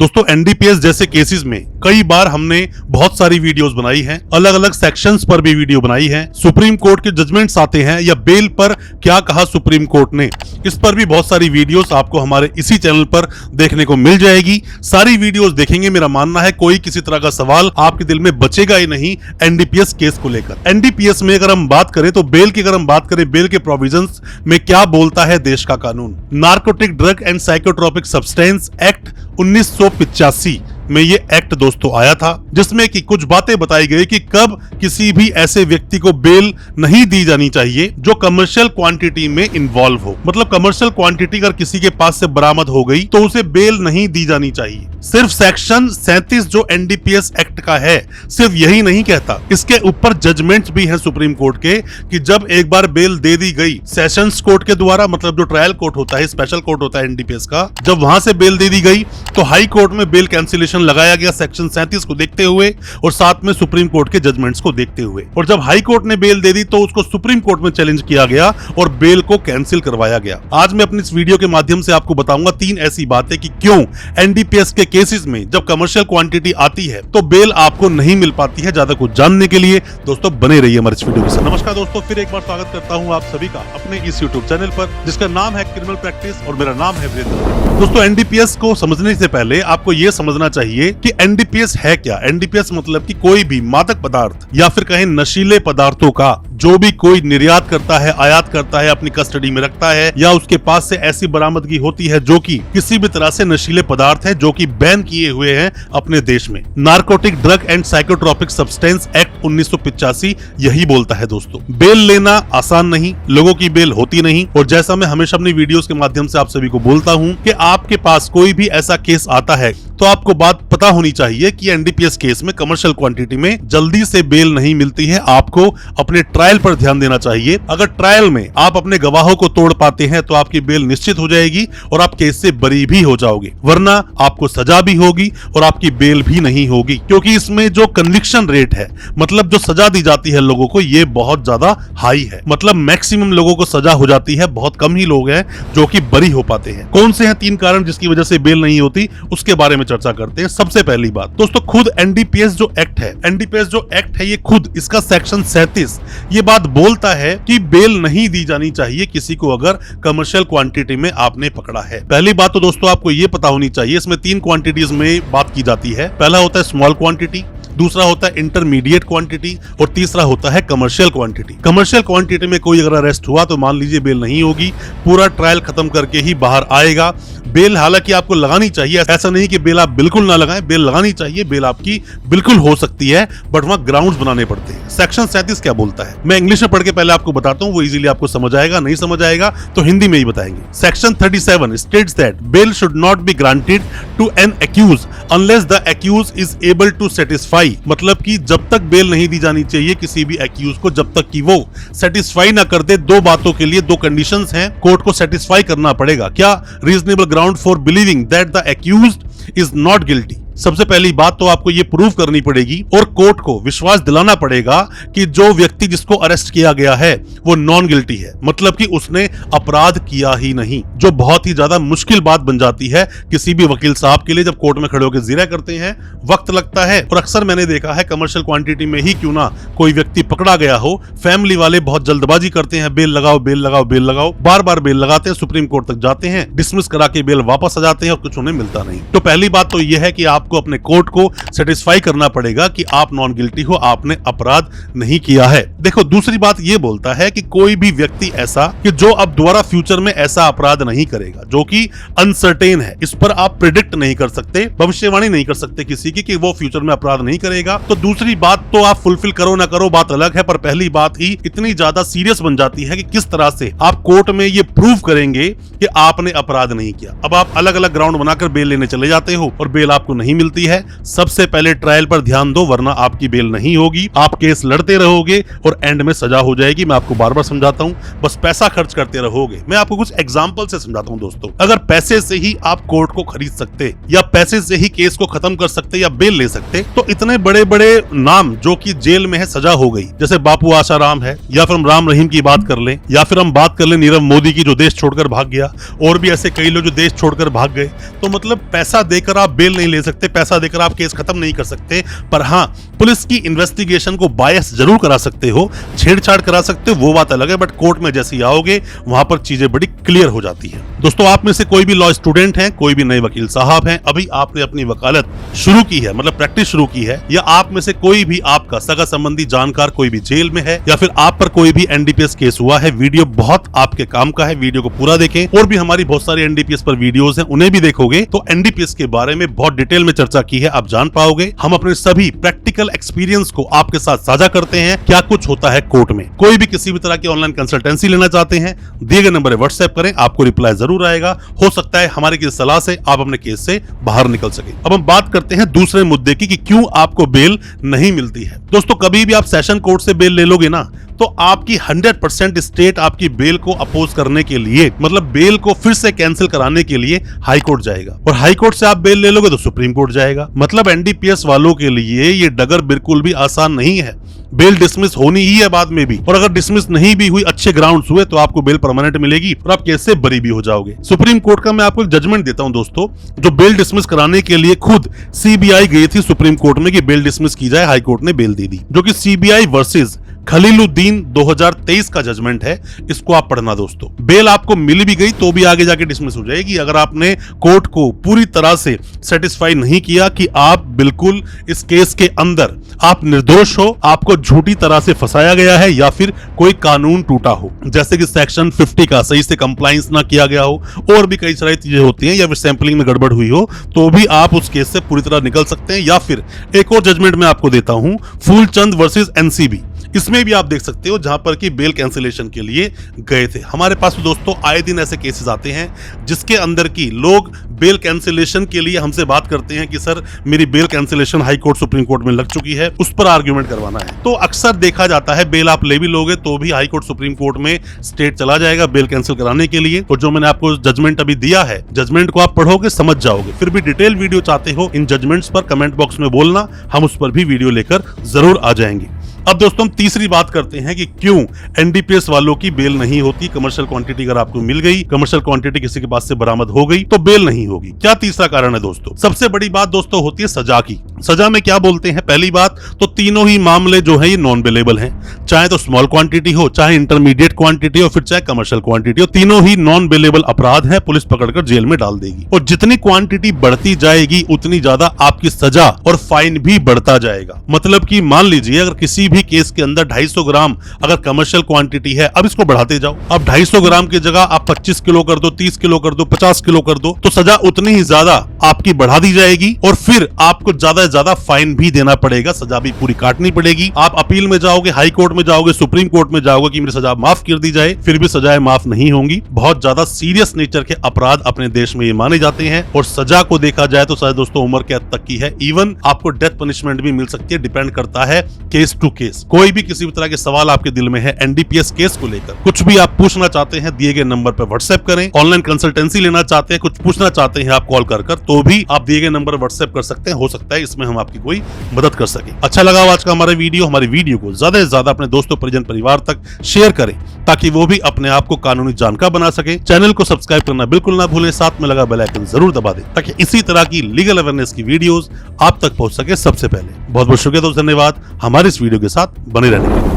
दोस्तों एनडीपीएस जैसे केसेस में कई बार हमने बहुत सारी वीडियोस बनाई हैं, अलग अलग सेक्शंस पर भी वीडियो बनाई है। सुप्रीम कोर्ट के जजमेंट्स आते हैं या बेल पर क्या कहा सुप्रीम कोर्ट ने, इस पर भी बहुत सारी वीडियोस आपको हमारे इसी चैनल पर देखने को मिल जाएगी। सारी वीडियोस देखेंगे, मेरा मानना है कोई किसी तरह का सवाल आपके दिल में बचेगा ही नहीं एनडीपीएस केस को लेकर। एनडीपीएस में अगर हम बात करें तो बेल की अगर हम बात करें, बेल के प्रोविजंस में क्या बोलता है देश का कानून। Narcotic drug and psychotropic substance act 1985 में ये एक्ट दोस्तों आया था, जिसमें कि कुछ बातें बताई गई कि कब किसी भी ऐसे व्यक्ति को बेल नहीं दी जानी चाहिए जो कमर्शियल क्वांटिटी में इन्वॉल्व हो। मतलब कमर्शियल क्वांटिटी अगर किसी के पास से बरामद हो गई तो उसे बेल नहीं दी जानी चाहिए। सिर्फ सेक्शन 37 जो एनडीपीएस एक्ट का है सिर्फ यही नहीं कहता, इसके ऊपर जजमेंट्स भी हैं सुप्रीम कोर्ट के कि जब एक बार बेल दे दी गई सेशंस कोर्ट के द्वारा, मतलब जो ट्रायल कोर्ट होता है, स्पेशल कोर्ट होता है एनडीपीएस का, जब वहां से बेल दे दी गई तो हाई कोर्ट में बेल कैंसिलेशन लगाया गया सेक्शन 37 को देखते हुए और साथ में सुप्रीम कोर्ट के जजमेंट्स को देखते हुए। और जब हाई कोर्ट ने बेल दे दी तो उसको सुप्रीम कोर्ट में चैलेंज किया गया और बेल को कैंसिल करवाया गया। आज मैं अपनी इस वीडियो के माध्यम से आपको बताऊंगा 3 ऐसी बातें कि क्यों एनडीपीएस के केसेस में जब कमर्शियल क्वांटिटी आती है तो बेल आपको नहीं मिल पाती है। ज्यादा कुछ जानने के लिए दोस्तों बने रहिए हमारे इस वीडियो के साथ। नमस्कार दोस्तों, फिर एक बार स्वागत करता हूं आप सभी का अपने इस यूट्यूब चैनल पर जिसका नाम है क्रिमिनल प्रैक्टिस और मेरा नाम है वीरेंद्र। दोस्तों एनडीपीएस को समझने से पहले आपको यह समझना चाहिए कि एनडीपीएस है क्या। एनडीपीएस मतलब कि कोई भी मादक पदार्थ या फिर कहें नशीले पदार्थों का जो भी कोई निर्यात करता है, आयात करता है, अपनी कस्टडी में रखता है या उसके पास से ऐसी बरामदगी होती है जो कि किसी भी तरह से नशीले पदार्थ है जो कि बैन किए हुए हैं अपने देश में। Narcotic drug and psychotropic substance act 1985 यही बोलता है दोस्तों। बेल लेना आसान नहीं, लोगों की बेल होती नहीं। और जैसा मैं हमेशा अपनी वीडियोस के माध्यम से आप सभी को बोलता हूं कि आपके पास कोई भी ऐसा केस आता है तो आपको बात पता होनी चाहिए कि एनडीपीएस केस में कमर्शियल क्वांटिटी में जल्दी से बेल नहीं मिलती है। आपको अपने ट्रायल पर ध्यान देना चाहिए। अगर ट्रायल में आप अपने गवाहों को तोड़ पाते हैं तो आपकी बेल निश्चित हो जाएगी और आप केस से बरी भी हो जाओगे, वरना आपको सजा भी होगी और आपकी बेल भी नहीं होगी। क्योंकि इसमें जो कन्विक्शन रेट है, मतलब जो सजा दी जाती है लोगों को, ये बहुत ज्यादा हाई है। मतलब मैक्सिमम लोगों को सजा हो जाती है, बहुत कम ही लोग हैं जो कि बरी हो पाते हैं। कौन से हैं 3 कारण जिसकी वजह से बेल नहीं होती, उसके बारे में चर्चा करते हैं। सबसे पहली बात दोस्तों, खुद एनडीपीएस जो एक्ट है, एनडीपीएस जो एक्ट है, ये खुद इसका सेक्शन 37 ये बात बोलता है कि बेल नहीं दी जानी चाहिए किसी को अगर कमर्शियल क्वांटिटी में आपने पकड़ा है। पहली बात तो दोस्तों आपको ये पता होनी चाहिए, इसमें 3 क्वांटिटीज में बात की जाती है। पहला होता है स्मॉल क्वांटिटी, दूसरा होता है इंटरमीडिएट क्वांटिटी और तीसरा होता है कमर्शियल क्वांटिटी। कमर्शियल क्वांटिटी में कोई अगर अरेस्ट हुआ तो मान लीजिए बेल नहीं होगी, पूरा ट्रायल खत्म करके ही बाहर आएगा। बेल हालांकि आपको लगानी चाहिए, ऐसा नहीं कि बेल आप बिल्कुल ना लगाएं, बेल लगानी चाहिए। बेल आपकी बिल्कुल हो सकती है, बट वहां ग्राउंड्स बनाने पड़ते हैं। सेक्शन 37 क्या बोलता है मैं इंग्लिश में पढ़ के पहले आपको बताता हूं, वो इजीली आपको समझ आएगा। नहीं समझ आएगा तो हिंदी में ही बताएंगे। Section 37 states that bail should not be granted to an accused unless the accused is able to satisfy. मतलब कि जब तक बेल नहीं दी जानी चाहिए किसी भी एक्यूज को जब तक कि वो सेटिस्फाई ना कर दे 2 बातों के लिए 2 कंडीशंस हैं, कोर्ट को सेटिस्फाई करना पड़ेगा। क्या? Reasonable ground for believing that the accused is not guilty. सबसे पहली बात तो आपको ये प्रूव करनी पड़ेगी और कोर्ट को विश्वास दिलाना पड़ेगा कि जो व्यक्ति जिसको अरेस्ट किया गया है वो नॉन गिल्टी है, मतलब कि उसने अपराध किया ही नहीं, जो बहुत ही ज्यादा मुश्किल बात बन जाती है किसी भी वकील साहब के लिए। जब कोर्ट में खड़े होकर जिरा करते हैं वक्त लगता है और अक्सर मैंने देखा है कमर्शियल क्वांटिटी में ही क्यों ना कोई व्यक्ति पकड़ा गया हो, फैमिली वाले बहुत जल्दबाजी करते हैं, बेल लगाओ बेल लगाओ बेल लगाओ, बार बार बेल लगाते हैं, सुप्रीम कोर्ट तक जाते हैं, डिसमिस करा के बेल वापस आ जाते हैं और कुछ उन्हें मिलता नहीं। तो पहली बात तो यह है कि आपको अपने कोर्ट को सेटिस्फाई करना पड़ेगा कि आप नॉन गिल्टी हो, आपने अपराध नहीं किया है। देखो दूसरी बात यह बोलता है कि कोई भी व्यक्ति ऐसा कि जो अब दोबारा फ्यूचर में ऐसा अपराध नहीं करेगा, जो कि अनसर्टेन है, इस पर आप प्रेडिक्ट नहीं कर सकते, भविष्यवाणी नहीं कर सकते किसी की कि वो फ्यूचर में अपराध नहीं करेगा। तो दूसरी बात तो आप फुलफिल करो ना करो बात अलग है, पर पहली बात ही इतनी ज्यादा सीरियस बन जाती है कि किस तरह से आप कोर्ट में ये प्रूव करेंगे कि आपने अपराध नहीं किया। अब आप अलग अलग ग्राउंड बनाकर बेल लेने चले जाते हो और बेल आपको नहीं नहीं मिलती है। सबसे पहले ट्रायल पर ध्यान दो, वरना आपकी बेल नहीं होगी, आप केस लड़ते रहोगे और एंड में सजा हो जाएगी। मैं आपको बार बार समझाता हूं, बस पैसा खर्च करते रहोगे। मैं आपको कुछ एग्जांपल से समझाता हूं दोस्तों। अगर पैसे से ही आप कोर्ट को खरीद सकते या पैसे से ही केस को खत्म कर सकते या बेल ले सकते, तो इतने बड़े बड़े नाम जो कि जेल में है, सजा हो गई। जैसे बापू आसाराम है, या फिर हम राम रहीम की बात कर लें, या फिर हम बात कर लें नीरव मोदी की जो देश छोड़कर भाग गया, और भी ऐसे कई लोग जो देश छोड़कर भाग गए। तो मतलब पैसा देकर आप बेल नहीं ले सकते, पैसा देकर आप केस खत्म नहीं कर सकते, पर हाँ पुलिस की इन्वेस्टिगेशन को बायस जरूर करा सकते हो, छेड़छाड़ करा सकते हो, वो बात अलग है। बट कोर्ट में जैसे ही आओगे वहां पर चीजें बड़ी क्लियर हो जाती है। दोस्तों, आप में से कोई भी लॉ स्टूडेंट है, कोई भी नए वकील साहब हैं, अभी आपने अपनी वकालत शुरू की है, मतलब प्रैक्टिस शुरू की है, या आप में से कोई भी आपका सगा संबंधी जानकार कोई भी जेल में है, या फिर आप पर कोई भी एनडीपीएस केस हुआ है, वीडियो बहुत आपके काम का है, वीडियो को पूरा देखें। और भी हमारी बहुत सारी एनडीपीएस पर वीडियोस हैं, उन्हें भी देखोगे तो एनडीपीएस के बारे में बहुत डिटेल में चर्चा की है, आप जान पाओगे। हम अपने सभी प्रैक्टिकल एक्सपीरियंस को आपके साथ साझा करते हैं, क्या कुछ होता है कोर्ट में। कोई भी किसी भी तरह की ऑनलाइन कंसल्टेंसी लेना चाहते हैं, दिए गए नंबर पर व्हाट्सएप करें, आपको रिप्लाई जरूर आएगा। हो सकता है हमारी किसी सलाह से आप अपने केस से बाहर निकल सके। अब हम बात करते हैं दूसरे मुद्दे की कि क्यों आपको बेल नहीं मिलती है। दोस्तों, कभी भी आप सेशन कोर्ट से बेल ले लोगे ना, तो आपकी 100% स्टेट आपकी बेल को अपोज करने के लिए, मतलब बेल को फिर से कैंसिल कराने के लिए हाई कोर्ट जाएगा, और हाई कोर्ट से आप बेल ले लोगे तो सुप्रीम कोर्ट जाएगा। मतलब एनडीपीएस वालों के लिए ये डगर बिल्कुल भी आसान नहीं है। बेल डिसमिस होनी ही है बाद में भी, और अगर डिसमिस नहीं भी हुई, अच्छे ग्राउंड्स हुए, तो आपको बेल परमानेंट मिलेगी और आप केस से बरी भी हो जाओगे। सुप्रीम कोर्ट का मैं आपको एक जजमेंट देता हूं दोस्तों, जो बेल डिसमिस कराने के लिए खुद सीबीआई गई थी सुप्रीम कोर्ट में कि बेल डिसमिस की जाए, हाई कोर्ट ने बेल दे दी, जो कि सीबीआई वर्सेस खलीलुद्दीन 2023 का जजमेंट है। इसको आप पढ़ना दोस्तों। बेल आपको मिल भी गई तो भी आगे जाके डिसमिस हो जाएगी, अगर आपने कोर्ट को पूरी तरह से सेटिस्फाई नहीं किया कि आप बिल्कुल इस केस के अंदर आप निर्दोष हो, आपको झूठी तरह से फंसाया गया है, या फिर कोई कानून टूटा हो, जैसे कि सेक्शन 50 का सही से कंप्लायंस ना किया गया हो, और भी कई सारी चीजें होती हैं, या फिर सैंपलिंग में गड़बड़ हुई हो, तो भी आप उस केस से पूरी तरह निकल सकते हैं। या फिर एक और जजमेंट मैं आपको देता हूं, फूलचंद वर्सेस एनसीबी, इसमें भी आप देख सकते हो, जहां पर कि बेल कैंसिलेशन के लिए गए थे। हमारे पास तो दोस्तों आए दिन ऐसे केसेस आते हैं जिसके अंदर की लोग बेल कैंसिलेशन के लिए हमसे बात करते हैं कि सर मेरी bail cancellation high court supreme court में लग चुकी है, उस पर आर्ग्यूमेंट करवाना है। तो अक्सर देखा जाता है बेल आप ले भी लोगे तो भी हाई कोर्ट सुप्रीम कोर्ट में स्टेट चला जाएगा बेल कैंसिल कराने के लिए। और जो मैंने आपको जजमेंट अभी दिया है, जजमेंट को आप पढ़ोगे समझ जाओगे। फिर भी डिटेल वीडियो चाहते हो इन जजमेंट्स पर, कमेंट बॉक्स में बोलना, हम उस पर भी वीडियो लेकर जरूर आ जाएंगे। अब दोस्तों हम तीसरी बात करते हैं कि क्यों एनडीपीएस वालों की बेल नहीं होती। कमर्शियल क्वांटिटी अगर आपको मिल गई, कमर्शियल क्वांटिटी किसी के पास से बरामद हो गई, तो बेल नहीं होगी। क्या तीसरा कारण है दोस्तों? सबसे बड़ी बात दोस्तों होती है सजा की। सजा में क्या बोलते हैं? पहली बात तो तीनों ही मामले जो है ये नॉन बेलेबल हैं, चाहे तो स्मॉल क्वांटिटी हो, चाहे इंटरमीडिएट क्वांटिटी हो, फिर चाहे कमर्शियल क्वांटिटी हो, तीनों ही नॉन बेलेबल अपराध है, पुलिस पकड़कर जेल में डाल देगी। और जितनी क्वांटिटी बढ़ती जाएगी उतनी ज्यादा आपकी सजा और फाइन भी बढ़ता जाएगा। मतलब कि मान लीजिए अगर किसी भी केस के अंदर 250 ग्राम अगर कमर्शियल क्वांटिटी है, अब इसको बढ़ाते जाओ, अब 250 ग्राम की जगह आप 25 किलो कर दो, 30 किलो कर दो, 50 किलो कर दो, तो सजा उतनी ही ज्यादा आपकी बढ़ा दी जाएगी और फिर आपको ज्यादा से ज्यादा फाइन भी देना पड़ेगा, सजा भी पूरी काटनी पड़ेगी। आप अपील में जाओगे, हाई कोर्ट में जाओगे, सुप्रीम कोर्ट में जाओगे कि मेरी सजा माफ कर दी जाए, फिर भी सजाएं माफ नहीं होंगी। बहुत ज्यादा सीरियस नेचर के अपराध अपने देश में ये माने जाते हैं और सजा को देखा जाए तो शायद दोस्तों उम्र कैद तक की है। इवन आपको डेथ पनिशमेंट भी मिल सकती है, डिपेंड करता है केस टू केस। कोई भी किसी भी तरह के सवाल आपके दिल में है एनडीपीएस केस को लेकर, कुछ भी आप पूछना चाहते हैं, दिए गए नंबर पर व्हाट्सएप करें। ऑनलाइन कंसल्टेंसी लेना चाहते हैं, कुछ पूछना चाहते हैं आप कॉल कर तो भी आप दिए गए नंबर व्हाट्सएप कर सकते हैं। हो सकता है इसमें हम आपकी कोई मदद कर सके। अच्छा लगा आज का हमारा वीडियो? हमारी वीडियो को ज्यादा से ज्यादा अपने दोस्तों, परिजन, परिवार तक शेयर करें ताकि वो भी अपने आप को कानूनी जानकार बना सके। चैनल को सब्सक्राइब करना बिल्कुल ना भूलें, साथ में लगा बेल आइकन जरूर दबा दें ताकि इसी तरह की लीगल अवेयरनेस की वीडियोस आप तक पहुंच सके सबसे पहले। बहुत बहुत शुक्रिया दोस्तों, धन्यवाद हमारे इस वीडियो के साथ बने रहने के लिए।